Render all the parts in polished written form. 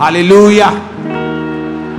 Hallelujah.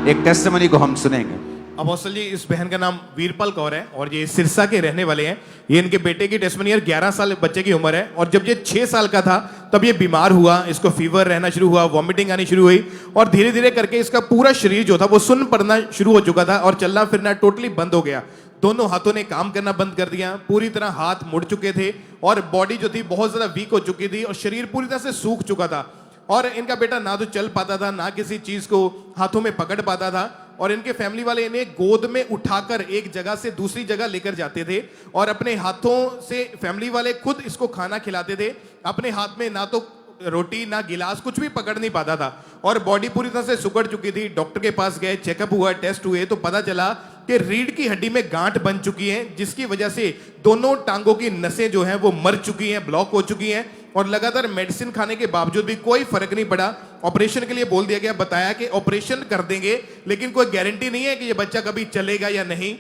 एक testimony को हम सुनेंगे। अपोस्टल जी, इस बहन का नाम वीरपाल कौर है और ये सिरसा के रहने वाले हैं। ये इनके बेटे की टेस्टिमनी है। 11 साल बच्चे की उम्र है और जब ये 6 साल का था तब ये बीमार हुआ। इसको फीवर रहना शुरू हुआ, वॉमिटिंग आनी शुरू हुई और धीरे धीरे करके इसका पूरा शरीर जो था वो सुन्न पड़ना शुरू हो चुका था और चलना फिरना टोटली बंद हो गया। दोनों हाथों ने काम करना बंद कर दिया, पूरी तरह हाथ मुड़ चुके थे और बॉडी जो थी बहुत ज्यादा वीक हो चुकी थी और शरीर पूरी तरह से सूख चुका था। और इनका बेटा ना तो चल पाता था, ना किसी चीज को हाथों में पकड़ पाता था और इनके फैमिली वाले इन्हें गोद में उठाकर एक जगह से दूसरी जगह लेकर जाते थे और अपने हाथों से फैमिली वाले खुद इसको खाना खिलाते थे। अपने हाथ में ना तो रोटी ना गिलास कुछ भी पकड़ नहीं पाता था और बॉडी पूरी तरह से सुकड़ चुकी थी। डॉक्टर के पास गए, चेकअप हुआ, टेस्ट हुए तो पता चला कि रीढ़ की हड्डी में गांठ बन चुकी है, जिसकी वजह से दोनों टांगों की नसें जो हैं वो मर चुकी हैं, ब्लॉक हो चुकी हैं और लगातार मेडिसिन खाने के बावजूद भी कोई फर्क नहीं पड़ा। ऑपरेशन के लिए बोल दिया गया, बताया कि ऑपरेशन कर देंगे लेकिन कोई गारंटी नहीं है कि ये बच्चा कभी चलेगा या नहीं।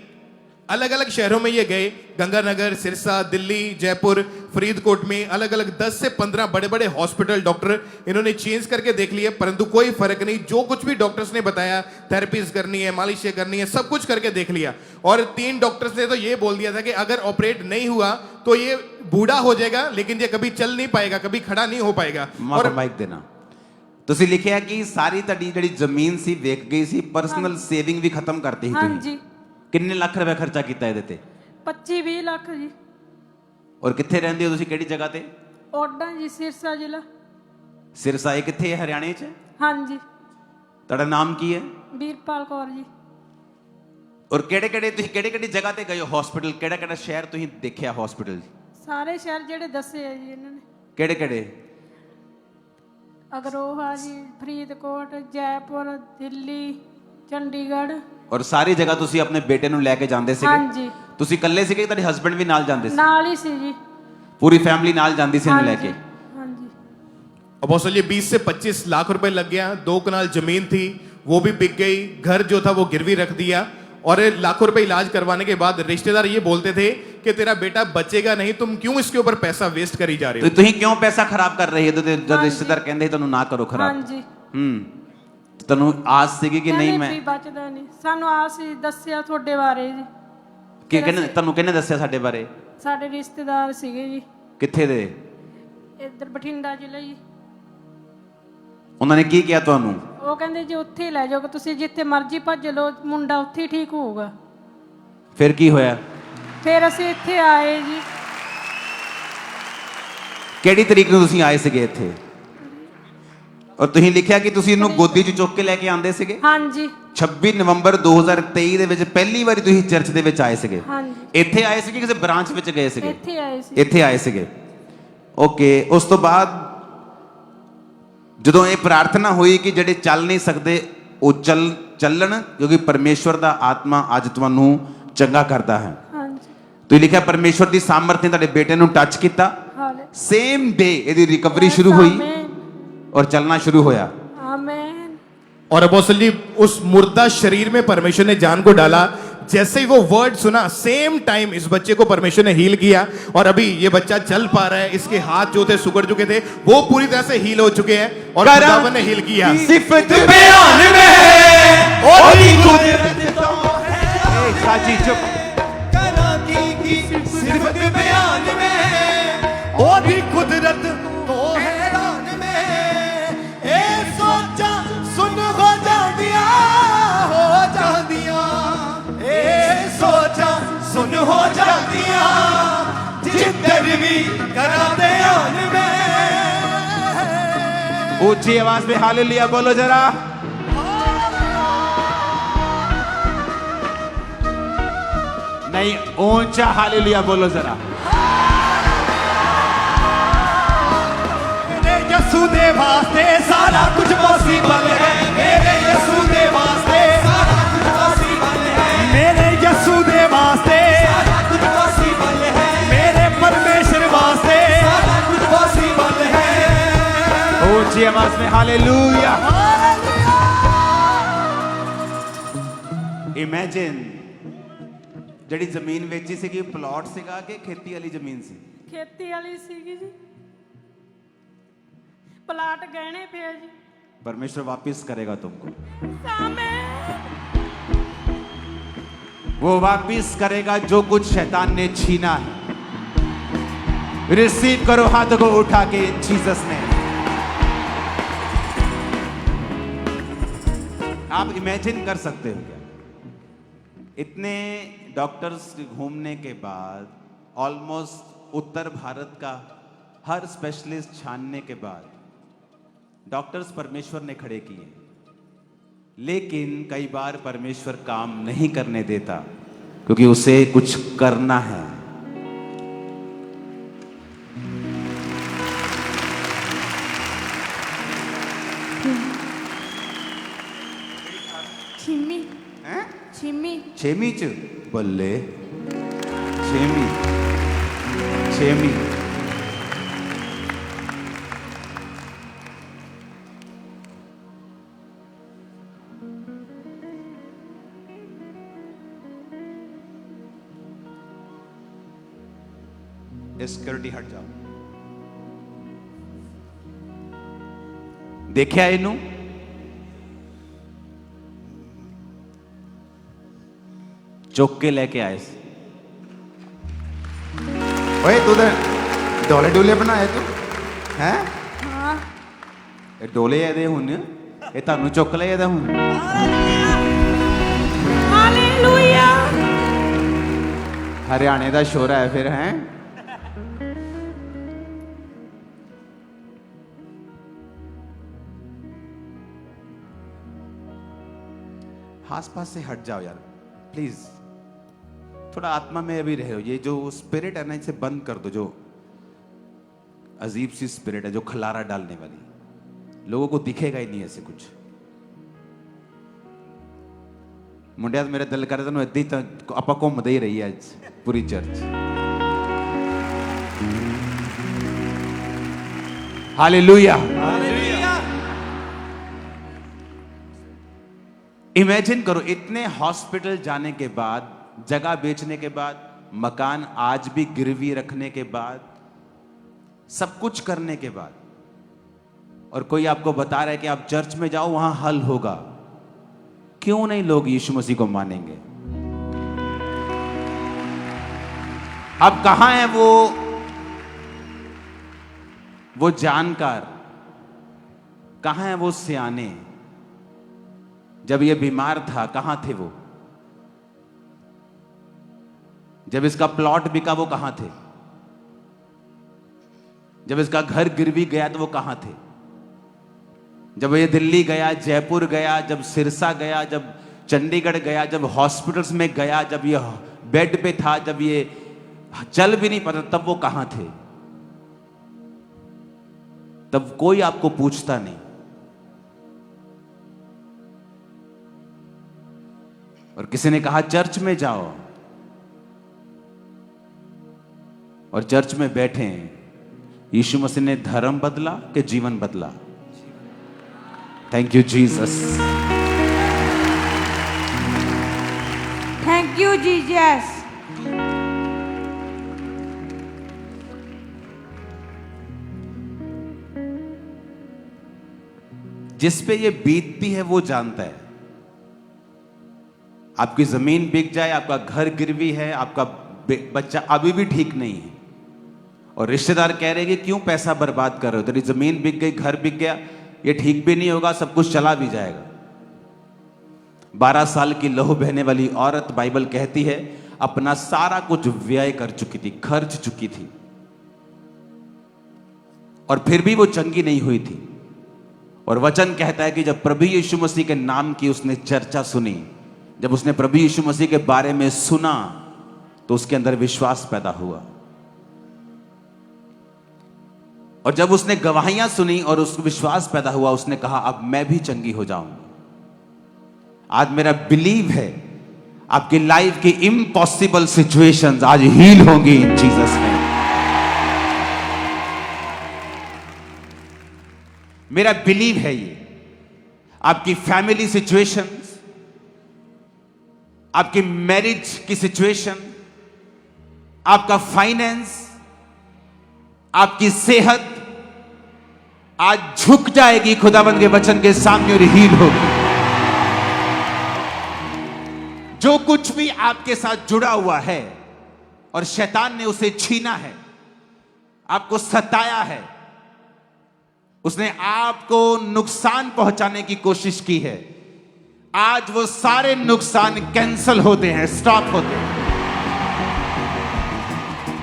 अलग अलग शहरों में ये गए, गंगानगर, सिरसा, दिल्ली, जयपुर, फरीदकोट में अलग अलग 10 से 15 बड़े बड़े हॉस्पिटल डॉक्टर इन्होंने चेंज करके देख लिए, परंतु कोई फर्क नहीं। जो कुछ भी डॉक्टर्स ने बताया, थेरेपीज करनी है, मालिशें करनी है, सब कुछ करके देख लिया और 3 डॉक्टर्स ने तो ये बोल दिया था कि अगर ऑपरेट नहीं हुआ तो ये बूढ़ा हो जाएगा लेकिन ये कभी चल नहीं पाएगा, कभी खड़ा नहीं हो पाएगा। और माइक देना। ਤੁਸੀਂ ਲਿਖਿਆ ਕਿ ਸਾਰੀ ਤੁਹਾਡੀ ਜਿਹੜੀ ਜ਼ਮੀਨ ਸੀ ਵੇਚ ਗਈ ਸੀ, ਪਰਸਨਲ ਸੇਵਿੰਗ ਵੀ ਖਤਮ ਕਰਤੀ ਸੀ ਤੁਸੀਂ। ਹਾਂਜੀ। ਕਿੰਨੇ ਲੱਖ ਰੁਪਏ ਖਰਚਾ ਕੀਤਾ ਇਹਦੇ ਤੇ? 25-20 ਲੱਖ ਜੀ। ਔਰ ਕਿੱਥੇ ਰਹਿੰਦੇ ਹੋ ਤੁਸੀਂ, ਕਿਹੜੀ ਜਗ੍ਹਾ ਤੇ? ਓਡਾ ਜੀ, ਸਿਰਸਾ ਜ਼ਿਲ੍ਹਾ। ਸਿਰਸਾ ਇਹ ਕਿੱਥੇ ਹੈ, ਹਰਿਆਣੇ 'ਚ? ਹਾਂਜੀ। ਤੁਹਾਡਾ ਨਾਮ ਕੀ ਹੈ? ਵੀਰਪਾਲ ਕੌਰ ਜੀ। ਔਰ ਕਿਹੜੇ ਕਿਹੜੇ ਤੁਸੀਂ ਕਿਹੜੀ ਕਿਹੜੀ ਜਗ੍ਹਾ ਤੇ ਗਏ ਹੋ ਹਸਪੀਟਲ? ਕਿਹੜਾ ਕਿਹੜਾ ਸ਼ਹਿਰ ਤੁਸੀਂ ਦੇਖਿਆ ਹਸਪੀਟਲ? ਸਾਰੇ ਸ਼ਹਿਰ ਜਿਹੜੇ ਦੱਸੇ ਆ ਜੀ ਇਹਨਾਂ ਨੇ। ਕਿਹੜੇ ਕਿਹੜੇ? ਅਗਰੋਹਾ ਜੀ, ਫਰੀਦਕੋਟ, ਜੈਪੁਰ, ਦਿੱਲੀ, ਚੰਡੀਗੜ੍ਹ। ਔਰ ਸਾਰੀ ਜਗ੍ਹਾ ਤੁਸੀਂ ਆਪਣੇ ਬੇਟੇ ਨੂੰ ਲੈ ਕੇ ਜਾਂਦੇ ਸੀਗੇ? ਹਾਂਜੀ। ਤੁਸੀਂ ਇਕੱਲੇ ਸੀਗੇ, ਤੁਹਾਡੇ ਹਸਬੰਡ ਵੀ ਨਾਲ ਜਾਂਦੇ ਸੀ? ਨਾਲ ਹੀ ਸੀ ਜੀ। पूरी फैमिली नाल जाती सी लेके? ਹਾਂਜੀ। अपोस्टल जी, 20 से 25 लाख रुपए लग गया। 2 कनाल जमीन थी वो भी बिक गई, घर जो था वो गिरवी रख दिया और लाखों रुपए इलाज करवाने के बाद रिश्तेदार ये बोलते थे कि तेरा बेटा बचेगा नहीं, तुम क्यों इसके ऊपर पैसा वेस्ट करी जा रहे हो? तो तुम क्यों पैसा खराब कर रही है? तो रिश्तेदार कहते तुम ना करो खराब। ਹਾਂਜੀ। ਤੈਨੂੰ ਆਸ ਸੀਗੀ ਕਿ ਨਹੀਂ ਮੈਂ ਬਚਦਾ ਨਹੀਂ? ਸਾਨੂੰ ਆਸ ਹੀ ਦੱਸਿਆ ਤੁਹਾਡੇ ਬਾਰੇ ਜੀ। ਕਿ ਤੁਹਾਨੂੰ ਕਿਹਨੇ ਦੱਸਿਆ ਸਾਡੇ ਬਾਰੇ? ਸਾਡੇ ਰਿਸ਼ਤੇਦਾਰ ਸੀਗੇ ਜੀ। ਕਿੱਥੇ ਦੇ? ਇੱਧਰ ਬਠਿੰਡਾ ਜ਼ਿਲ੍ਹਾ ਜੀ। ਉਹਨਾਂ ਨੇ ਕੀ ਕਿਹਾ ਤੁਹਾਨੂੰ? ਉਹ ਕਹਿੰਦੇ ਜੀ ਉੱਥੇ ਹੀ ਲੈ ਜਾਓਗੇ ਤੁਸੀਂ, ਜਿੱਥੇ ਮਰਜ਼ੀ ਭੱਜ ਲਓ, ਮੁੰਡਾ ਉੱਥੇ ਹੀ ਠੀਕ ਹੋਊਗਾ। ਫਿਰ ਕੀ ਹੋਇਆ? ਫਿਰ ਅਸੀਂ ਇੱਥੇ ਆਏ ਜੀ। ਕਿਹੜੀ ਤਰੀਕ ਨੂੰ ਤੁਸੀਂ ਆਏ ਸੀਗੇ ਇੱਥੇ? ਔਰ ਤੁਸੀਂ ਲਿਖਿਆ ਕਿ ਤੁਸੀਂ ਇਹਨੂੰ ਗੋਦੀ 'ਚ ਚੁੱਕ ਕੇ ਲੈ ਕੇ ਆਂਦੇ ਸੀਗੇ? ਹਾਂਜੀ। 26 ਨਵੰਬਰ 2023 ਦੇ ਵਿੱਚ ਪਹਿਲੀ ਵਾਰੀ ਤੁਸੀਂ ਚਰਚ ਦੇ ਵਿੱਚ ਆਏ ਸੀਗੇ? ਹਾਂਜੀ। ਇੱਥੇ ਆਏ ਸੀਗੇ ਕਿਸੇ ਬ੍ਰਾਂਚ ਵਿੱਚ ਗਏ ਸੀਗੇ? ਇੱਥੇ ਆਏ ਸੀ। ਇੱਥੇ ਆਏ ਸੀਗੇ। ਓਕੇ। ਉਸ ਤੋਂ ਬਾਅਦ ਜਦੋਂ ਇਹ ਪ੍ਰਾਰਥਨਾ ਹੋਈ ਕਿ ਜਿਹੜੇ ਚੱਲ ਨਹੀਂ ਸਕਦੇ ਉਹ ਚੱਲਣ, ਕਿਉਂਕਿ ਪਰਮੇਸ਼ਵਰ ਦਾ ਆਤਮਾ ਅੱਜ ਤੁਹਾਨੂੰ ਚੰਗਾ ਕਰਦਾ ਹੈ। ਹਾਂਜੀ। ਤੁਸੀਂ ਲਿਖਿਆ ਪਰਮੇਸ਼ਵਰ ਦੀ ਸਾਮਰਥ ਨੇ ਤੁਹਾਡੇ ਬੇਟੇ ਨੂੰ ਟੱਚ ਕੀਤਾ, ਸੇਮ ਡੇ ਇਹਦੀ ਰਿਕਵਰੀ ਸ਼ੁਰੂ ਹੋਈ और चलना शुरू होया। आमीन। और अपोस्टल जी, उस मुर्दा शरीर में परमेश्वर ने जान को डाला। जैसे ही वो वर्ड सुना, सेम टाइम इस बच्चे को परमेश्वर ने हील किया और अभी ये बच्चा चल पा रहा है। इसके हाथ जो थे सुकड़ चुके थे वो पूरी तरह से हील हो चुके हैं और खुदावन ने हील किया। सिफत बयान में ओदी कुदरत तो है। साजी चुप। करा की सिफत बयान में ओदी कुदरत तो है। सुन हो जादिया जिधर भी करा दे आन में। ऊंची आवाज में हालेलुया बोलो जरा। नहीं, ऊंचा हालेलुया बोलो जरा। मेरे यीशु दे वास्ते सारा कुछ पॉसिबल है। मेरे यीशु दे वास्ते सारा कुछ पॉसिबल है। मेरे यीशु दे वास्ते सारा कुछ पॉसिबल है। मेरे परमेश्वर वास्ते सारा कुछ पॉसिबल है। ऊंची आवाज में हालेलुया। इमेजिन ਜਿਹੜੀ ਜ਼ਮੀਨ ਵੇਚੀ ਸੀਗੀ, ਪਲਾਟ ਸੀਗਾ ਕਿ ਖੇਤੀ ਵਾਲੀ ਜ਼ਮੀਨ ਸੀ? ਖੇਤੀ ਵਾਲੀ ਸੀਗੀ ਜੀ। ਪਲਾਟ ਗਹਿਣੇ ਪਿਆ ਜੀ। परमेश्वर वापिस करेगा तुमको, वो वापिस करेगा जो कुछ शैतान ने छीना है। रिसीव करो हाथ को उठा के इन जीसस ने। आप इमेजिन कर सकते हो क्या, इतने डॉक्टर्स घूमने के बाद, ऑलमोस्ट उत्तर भारत का हर स्पेशलिस्ट छानने के बाद डॉक्टर्स परमेश्वर ने खड़े किए, लेकिन कई बार परमेश्वर काम नहीं करने देता क्योंकि उसे कुछ करना है। छिम्मी छिम्मी छेमी च बल्ले छेमी छेमी सिक्योरिटी हट जाओ। देखिया इनू चुक के लेके आए। ओए तू डोले डोले बनाए तू हैं? हाँ ये डोले ਇਹਦੇ ਹੁਣ ਇਹ ਤੁਹਾਨੂੰ ਚੁੱਕ ਲਏ ਇਹਦਾ ਹੁਣ। हालेलुया हरियाणे ਦਾ ਸ਼ੋਰਾ ਹੈ ਫਿਰ हैं? आस पास से हट जाओ यार प्लीज, थोड़ा आत्मा में अभी रहे हो। ये जो स्पिरिट है ना इसे बंद कर दो, जो अजीब सी स्पिरिट है जो खलारा डालने वाली, लोगों को दिखेगा ही नहीं ऐसे कुछ। मुंडिया मेरा दिल कर रहा था इदा ही आप घूमते ही रही आज पूरी चर्च। हालेलुया। इमेजिन करो, इतने हॉस्पिटल जाने के बाद, जगह बेचने के बाद, मकान आज भी गिरवी रखने के बाद, सब कुछ करने के बाद, और कोई आपको बता रहा है कि आप चर्च में जाओ वहां हल होगा। क्यों नहीं लोग यीशु मसीह को मानेंगे? अब कहां है वो जानकार, कहां है वो सियाने? जब ये बीमार था कहां थे वो? जब इसका प्लॉट बिका वो कहां थे? जब इसका घर गिरवी गया तो वो कहां थे? जब ये दिल्ली गया, जयपुर गया, जब सिरसा गया, जब चंडीगढ़ गया, जब हॉस्पिटल्स में गया, जब ये बेड पे था, जब ये चल भी नहीं पाता, तब वो कहां थे? तब कोई आपको पूछता नहीं। और किसी ने कहा चर्च में जाओ, और चर्च में बैठे हैं। यीशु मसीह ने धर्म बदला कि जीवन बदला? Thank you Jesus. Thank you Jesus. जिस पे ये बीतती है वो जानता है। आपकी जमीन बिक जाए, आपका घर गिरवी है, आपका बच्चा अभी भी ठीक नहीं है, और रिश्तेदार कह रहे हैं कि क्यों पैसा बर्बाद कर रहे हो, तेरी जमीन बिक गई, घर बिक गया, ये ठीक भी नहीं होगा, सब कुछ चला भी जाएगा। 12 साल की लहू बहने वाली औरत, बाइबल कहती है, अपना सारा कुछ व्यय कर चुकी थी, खर्च चुकी थी, और फिर भी वो चंगी नहीं हुई थी। और वचन कहता है कि जब प्रभु यीशु मसीह के नाम की उसने चर्चा सुनी, जब उसने प्रभु यीशु मसीह के बारे में सुना, तो उसके अंदर विश्वास पैदा हुआ। और जब उसने गवाहियां सुनी और उसको विश्वास पैदा हुआ, उसने कहा अब मैं भी चंगी हो जाऊंगी। आज मेरा बिलीव है आपकी लाइफ की इम्पॉसिबल सिचुएशंस आज हील होंगी इन जीसस नेम। मेरा बिलीव है ये। आपकी फैमिली सिचुएशंस, आपकी मैरिज की सिचुएशन, आपका फाइनेंस, आपकी सेहत, आज झुक जाएगी खुदाबंद के वचन के सामने और हील होगी। जो कुछ भी आपके साथ जुड़ा हुआ है और शैतान ने उसे छीना है, आपको सताया है, उसने आपको नुकसान पहुंचाने की कोशिश की है, आज वो सारे नुकसान कैंसल होते हैं, स्टॉप होते हैं।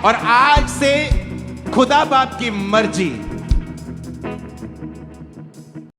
और आज से खुदा बाप की मर्जी